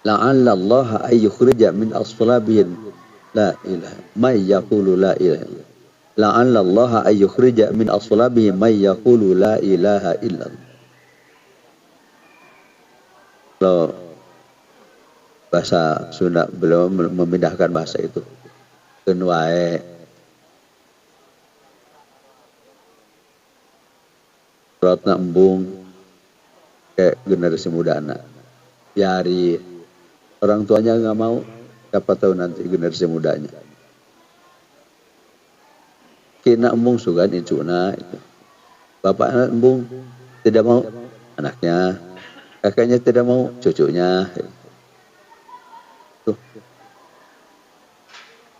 la'alla Allah ay yukhrija min aslabihim la ilaha may yaqulu la ilaha la'alla Allah ay yukhrija min aslabihim may yaqulu la ilaha illallah. Kalau bahasa Sunda belum memindahkan bahasa itu keun wae rotna embung kayak generasi mudana yari orang tuanya nggak mau, siapa tahu nanti generasi mudanya kina embung sugan incuna itu bapaknya embung tidak mau anaknya, kakaknya tidak mau cucunya. Tuh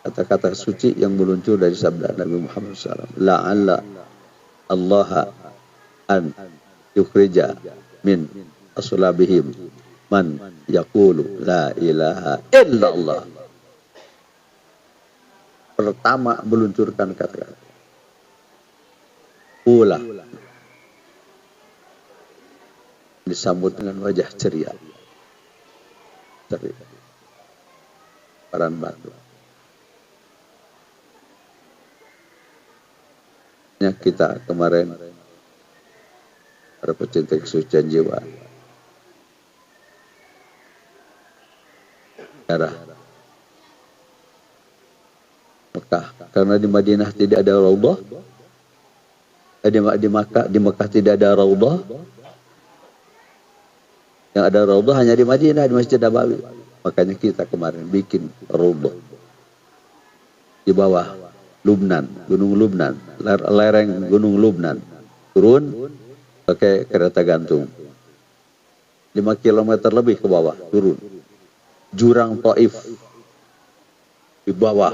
kata-kata suci yang meluncur dari sabda Nabi Muhammad SAW. La'alla Allah an yukhrija min aslabihim man yaqulu la ilaha illallah. Pertama meluncurkan kata-kata pula disambut dengan wajah ceria. Paran batu. Kita kemarin para pecinta kesucian jiwa darah Mekah, karena di Madinah tidak ada raudhah, di Mekah tidak ada raudhah, yang ada raudhah hanya di Madinah, di Masjid Nabawi. Makanya kita kemarin bikin raudhah di bawah Lubnan, Gunung Lubnan, lereng Gunung Lubnan, turun pakai kereta gantung 5 km lebih ke bawah, turun jurang Taif di bawah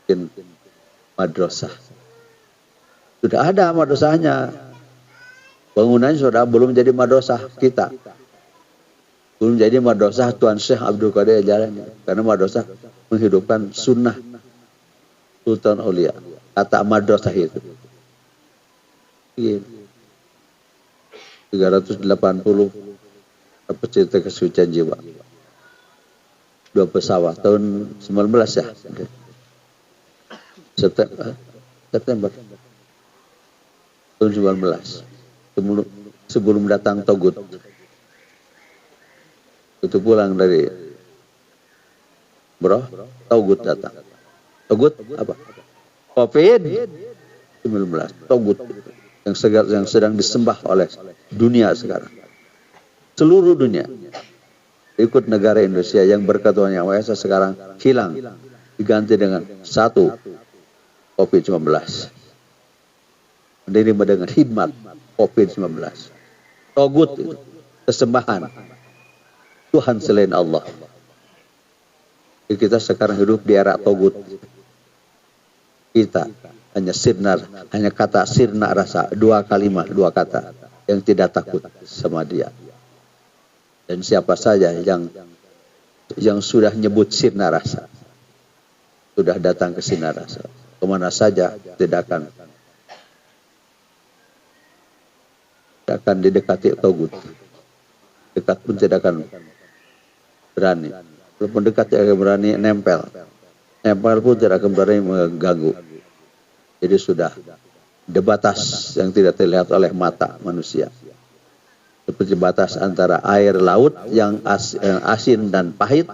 bikin madrasah. Sudah ada madrasahnya, bangunannya sudah belum jadi madrasah kita, belum jadi madrasah Tuan Syekh Abdul Qadir Jailani, karena madrasah menghidupkan sunnah Sultan Aulia. Kata madrasah itu 380 pecinta kesucian jiwa, 2 pesawat tahun 19 ya, September tahun 19 sebelum datang Togut. Itu pulang dari Togut datang. Togut apa? COVID-19. Togut yang sedang disembah oleh dunia sekarang. Seluruh dunia ikut negara Indonesia yang berketuhanan Yang Maha Esa sekarang hilang, diganti dengan satu COVID-19. Menerima dengan khidmat COVID-19. Togut itu kesembahan Tuhan selain Allah. Kita sekarang hidup di era Togut. Kita hanya kata sirna rasa, 2 kalimat, 2 kata yang tidak takut sama dia. Dan siapa saja yang sudah nyebut sirna rasa, sudah datang ke sirna rasa, kemana saja tidak akan didekati Togut. Dekat pun tidak akan berani. Walaupun dekat tidak akan berani nempel. Nempel pun tidak akan berani mengganggu. Jadi sudah ada batas yang tidak terlihat oleh mata manusia. Seperti batas antara air laut yang asin dan pahit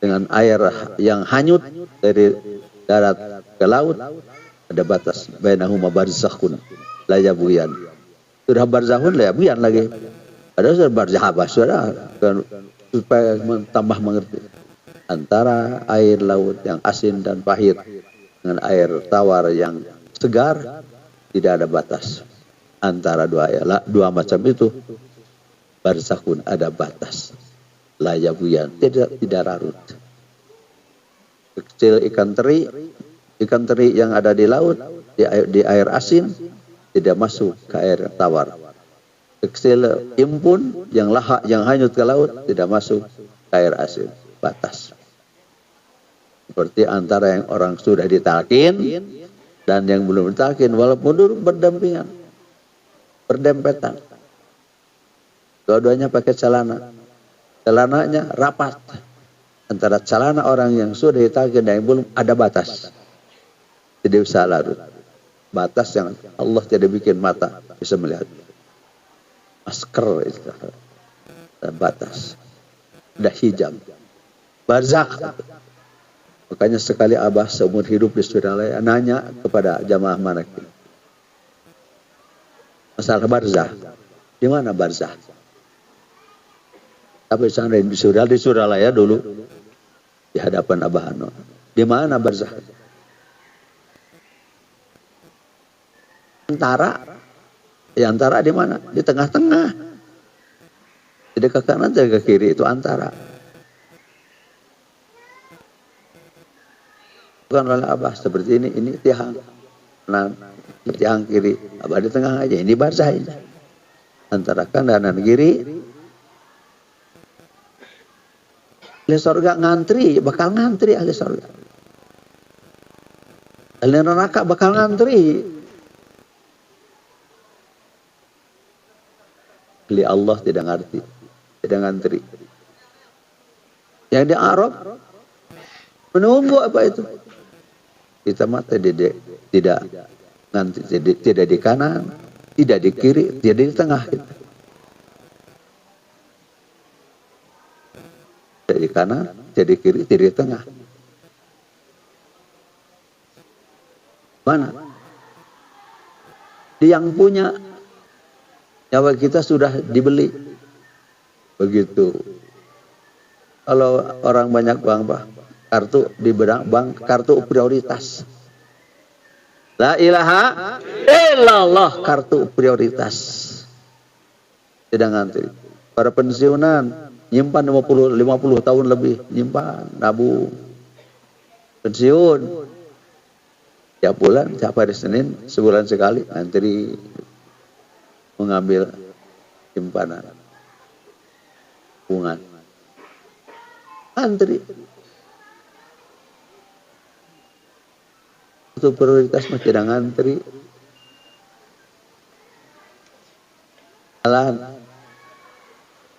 dengan air yang hanyut dari darat ke laut. Ada batas. Bainahuma barzakhun la yabghiyan. Sudah barzakhun la yabghiyan lagi. Ada sudah barzakh, sudah supaya tambah mengerti. Antara air laut yang asin dan pahit dengan air tawar yang segar tidak ada batas. Antara dua macam itu barzakhun, ada batas. La yabghiyan, tidak rarut. Kecil ikan teri yang ada di laut, di air asin tidak masuk ke air tawar. Kecil impun yang lahak yang hanyut ke laut tidak masuk ke air asin. Batas. Seperti antara yang orang sudah ditalkin dan yang belum ditalkin, walaupun duduk berdampingan, berdempetan. Dua-duanya pakai celana. Celananya rapat. Antara celana orang yang sudah ditagih dan yang belum ada batas. Tidak bisa larut. Batas yang Allah tidak bikin mata bisa melihat. Masker itu. Dan batas. Ada hijab. Barzakh. Makanya sekali Abah seumur hidup di Suralaya nanya kepada jamaah manakib. Masalah barzakh. Di mana barzakh? Tapi sana di Suralaya dulu di hadapan Abah Ano. Di mana barzakh? Antara di mana? Di tengah-tengah. Jadi ke kanan, jadi ke kiri itu antara. Bukan oleh Abah seperti ini tiang. Nah, tiang kiri, Abah di tengah aja. Ini barzakh ini. Antara kanan dan kiri. Ahli surga ngantri, bakal ngantri ahli surga. Ahli neraka bakal ngantri. Ahli Allah tidak ngerti, tidak ngantri. Yang di Arab menunggu apa itu? Kita mata tidak nanti tidak di kanan, tidak di kiri, tidak di tengah. Tidak di kanan, tidak di kiri, tidak di tengah. Mana? Yang punya nyawa kita sudah dibeli. Begitu. Kalau orang banyak bank, kartu di bank, kartu prioritas. La ilaha illallah, kartu prioritas. Tidak ngantri. Para pensiunan nyimpan 50 tahun lebih, nyimpan, nabung. Pensiun. Tiap bulan, tiap hari Senin, sebulan sekali ngantri mengambil simpanan. Bunga. Antri. Itu prioritas mah tidak ngantri. Jalan.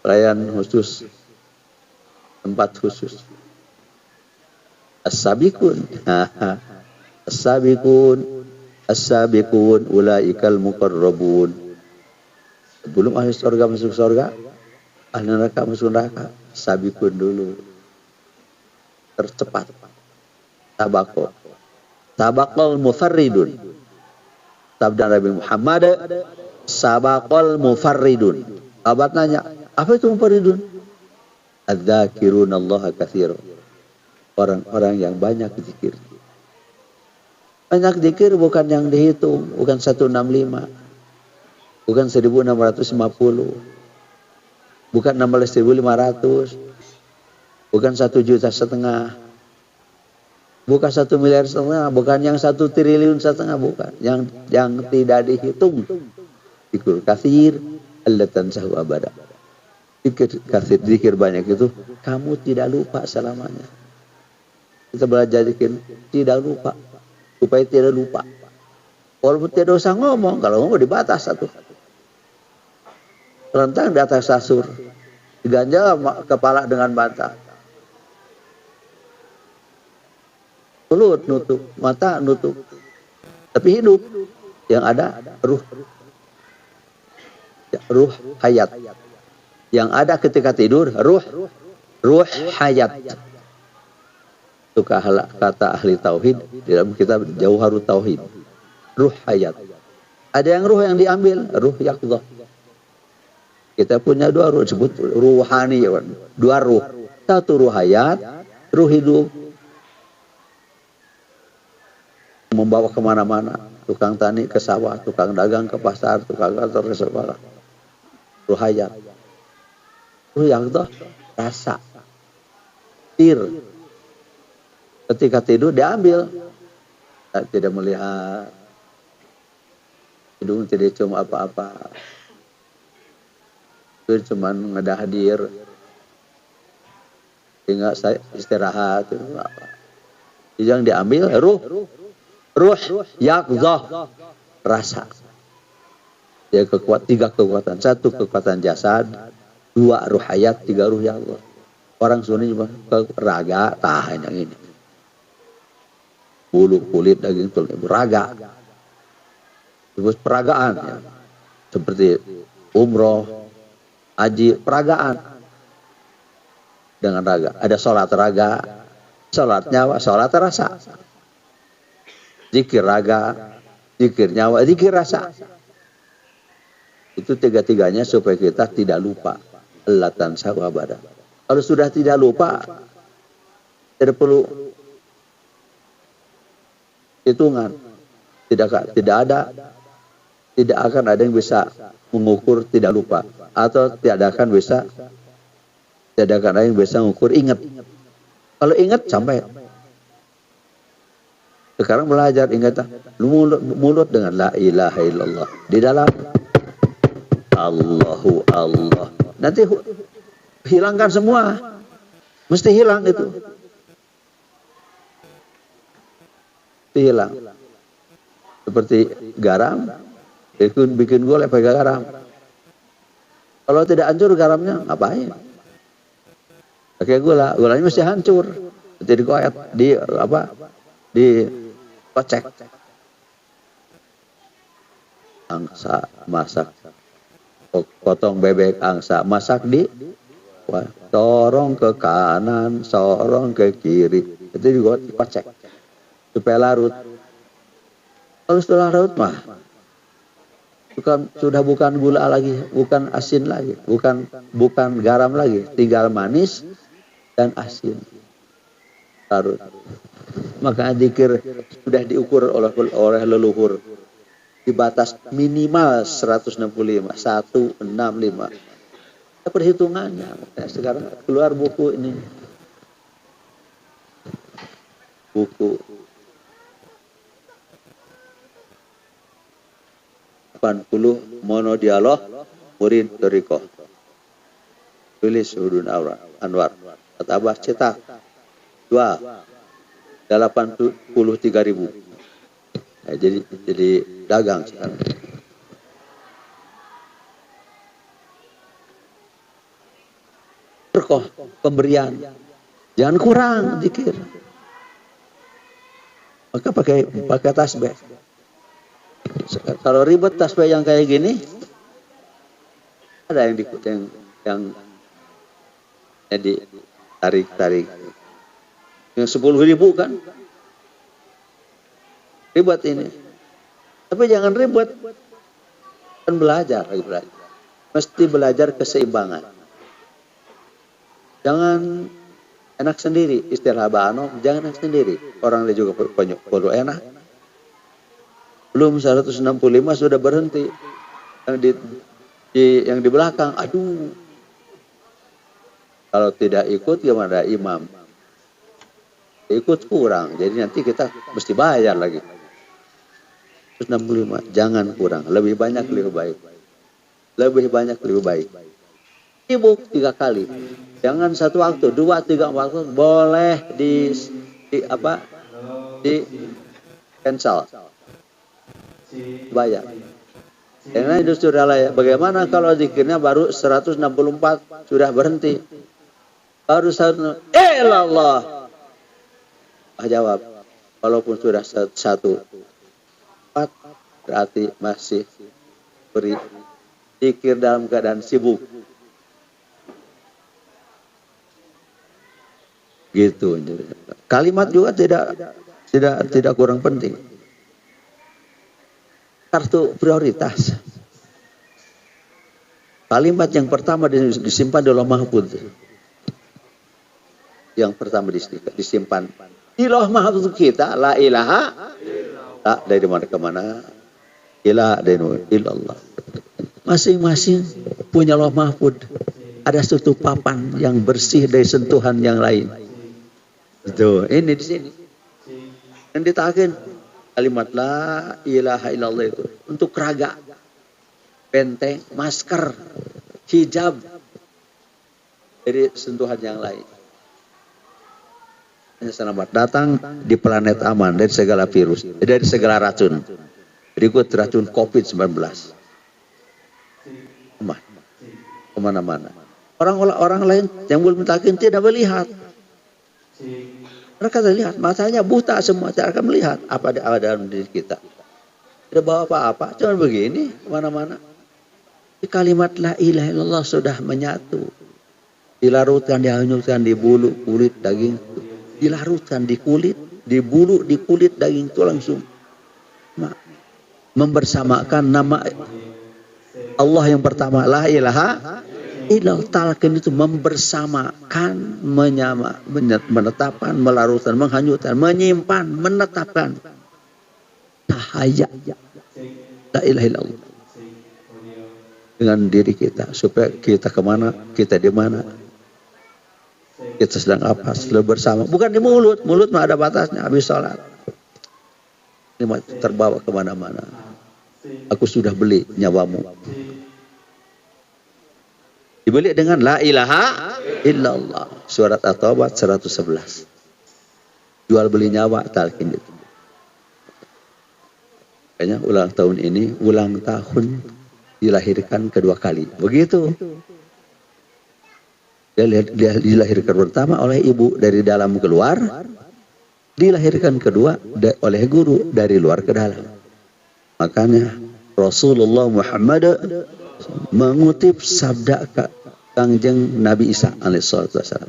Pelayan khusus. Tempat khusus. As-sabiqun. As-sabiqun. As-sabiqun. Ulaikal muqarrabun. Sebelum ahli surga masuk surga, ahli neraka masuk neraka, sabiqun dulu. Tercepat. Sabaqo. Sabaqal mufarridun. Sabda Nabi Muhammad, sabaqal mufarridun. Abad nanya, apa itu mufarridun? Adzakirun Allah katsir. Orang-orang yang banyak zikir. Banyak zikir bukan yang dihitung, bukan 165. Bukan 1650. Bukan 16.500. Bukan 1,5 juta. Bukan 1,5 miliar. Bukan yang 1,5 triliun. Bukan. Yang tidak dihitung. Zikir katsir allatan sahu abada. Zikir katsir, zikir banyak itu kamu tidak lupa selamanya. Kita belajar zikir tidak lupa. Supaya tidak lupa. Walaupun tidak usah ngomong. Kalau ngomong dibatas satu. Terentang di atas kasur. Diganjal kepala dengan bantal. Mulut nutup, mata nutup. Tapi hidup. Yang ada ruh. Ruh hayat. Yang ada ketika tidur ruh hayat. Itu kata ahli tauhid dalam kitab Jauharut Tauhid. Ruh hayat. Ada yang ruh yang diambil, ruh yaqdzah. Kita punya dua ruh, disebut ruhani, dua ruh. Satu ruh hayat, ruh hidup. Membawa kemana-mana. Tukang tani ke sawah, tukang dagang ke pasar, tukang kantor ke sekolah. Ruh hayat. Ruh yaqdzah, rasa. Ketika tidur diambil. Tidak melihat. Hidung tidak cium apa-apa. Itu cuma ngedahadir. Sehingga saya istirahat. Yang diambil ruh yaqdzah, rasa. Ya tiga kekuatan. Satu kekuatan jasad, 2 ruh hayat, 3 ruh ya Allah. Orang Sunni ke raga, tahan yang ini. Bulu, kulit, daging, tulang, raga. Terus peragaan, ya. Seperti umroh, haji, peragaan dengan raga. Ada sholat raga, sholat nyawa, sholat rasa. Zikir raga, zikir nyawa, zikir rasa. Itu 3-tiganya supaya kita tidak lupa. Allah tansa wa abada. Kalau sudah tidak lupa, tidak perlu hitungan. Tidak akan ada yang bisa mengukur tidak lupa, atau tidak akan ada yang bisa mengukur ingat. Kalau ingat sampai. Sekarang belajar ingat mulut dengan la ilaha illallah. Di dalam Allahu Allah. Nanti hilangkan semua. Mesti hilang itu. Hilang. Seperti garam, bikin gula pakai garam. Kalau tidak hancur garamnya, ngapain? Pakai gulanya mesti hancur. Jadi koet, dikocek. Angsa masak, potong bebek angsa masak sorong ke kanan, sorong ke kiri. Itu juga dikocek supaya larut. Kalau sudah larut mah sudah bukan gula lagi, bukan asin lagi, bukan garam lagi, tinggal manis dan asin. Larut. Maka zikir sudah diukur oleh leluhur di batas minimal 165, 165. Perhitungannya. Sekarang keluar buku ini. Buku 80 monodialog murid Toriko. Tulis Hudun Anwar. Atabah cetak 83.000. Nah, jadi dagang sekarang. Berkah pemberian. Jangan kurang zikir. Maka pakai tasbih. Kalau ribet tasbih yang kayak gini, ada yang tarik. Yang 10.000 kan? Ribet ini. Tapi jangan ribet. Kan belajar. Mesti belajar keseimbangan. Jangan enak sendiri. Istilah Bano, jangan enak sendiri. Orang dia juga perlu enak. Belum 165 sudah berhenti. Yang di belakang, aduh. Kalau tidak ikut gimana imam? Ikut kurang. Jadi nanti kita mesti bayar lagi. 165, jangan kurang. Lebih banyak lebih baik. Lebih banyak lebih baik. Sibuk 3 kali. Jangan 1 waktu, 2, 3 waktu boleh di cancel. Bayar. Karena itu sudah layak. Bagaimana kalau zikirnya baru 164 sudah berhenti? Baru 100. Allah. Jawab. Walaupun sudah 1 berarti masih beri zikir dalam keadaan sibuk. Gitu. Kalimat juga tidak kurang penting. Kartu prioritas. Kalimat yang pertama disimpan di Lauh Mahfuz. Yang pertama disimpan di Lauh Mahfuz kita, la ilaha tak dari mana ke mana, ilaha dari illallah. Masing-masing punya Lauh Mahfuz. Ada satu papan yang bersih dari sentuhan yang lain. Itu, ini di sini. Yang ditakin kalimat la ilaha illallah itu untuk raga, benteng, masker, hijab dari sentuhan yang lain. Selamat datang di planet aman dari segala virus, dari segala racun. Berikut racun COVID-19. Aman, kemana-mana. Orang lain yang belum takin tidak melihat. Mereka tidak lihat, matanya buta semua, tidak akan melihat apa ada dalam diri kita. Tidak bawa apa-apa, cuma begini kemana-mana. Di kalimat la ilaha illallah sudah menyatu. Dilarutkan, dihanyutkan di bulu, kulit, daging. Dilarutkan di kulit, di bulu, di kulit, daging itu langsung. Membersamakan nama Allah yang pertama, la ilaha illallah. Talqin itu membersamakan, menetapkan, melarutkan, menghanyutkan, menyimpan, menetapkan cahaya la ilaha illallah dengan diri kita, supaya kita kemana, kita di mana, kita sedang apa, selalu bersama. Bukan di mulut mah ada batasnya, habis sholat ini terbawa kemana-mana. Aku sudah beli nyawamu, dibeli dengan la ilaha illallah. Surat At-Taubah 111. Jual beli nyawa talqin itu. Kayaknya ulang tahun ini, ulang tahun dilahirkan kedua kali. Begitu. Dia dilahirkan pertama oleh ibu dari dalam keluar, dilahirkan kedua oleh guru dari luar ke dalam. Makanya Rasulullah Muhammad mengutip sabda Kangjeng Nabi Isa alaihissalatu wassalam.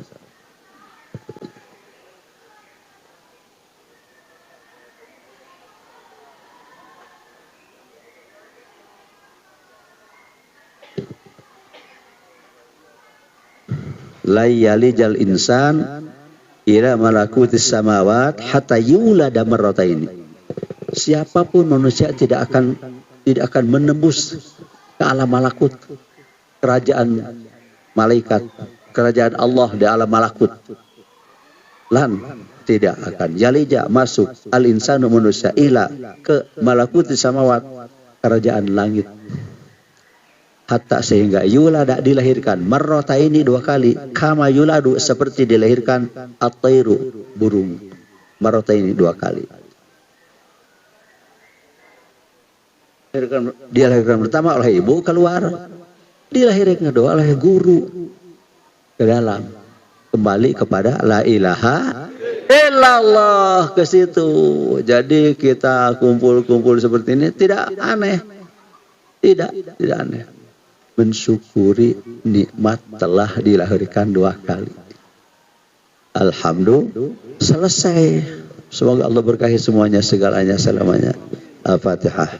La yalijal insan ila malakutis samawat hatta yulada marrataini. Siapapun manusia tidak akan menembus ke alam malakut, kerajaan malaikat, kerajaan Allah di alam malakut. Tidak akan. Yalija masuk al insanu manusia ila ke malakutis samawat, kerajaan langit. Hatta sehingga yulada dilahirkan marrataini dua kali, kama yuladu seperti dilahirkan at-tairu burung, marrataini dua kali. Dilahirkan pertama oleh ibu keluar, dilahirkan kedua oleh guru ke dalam, kembali kepada la ilaha illallah ke situ. Jadi kita kumpul-kumpul seperti ini tidak aneh, tidak aneh. Mensyukuri nikmat telah dilahirkan dua kali. Alhamdulillah, selesai. Semoga Allah berkahi semuanya, segalanya, selamanya. Al-Fatihah.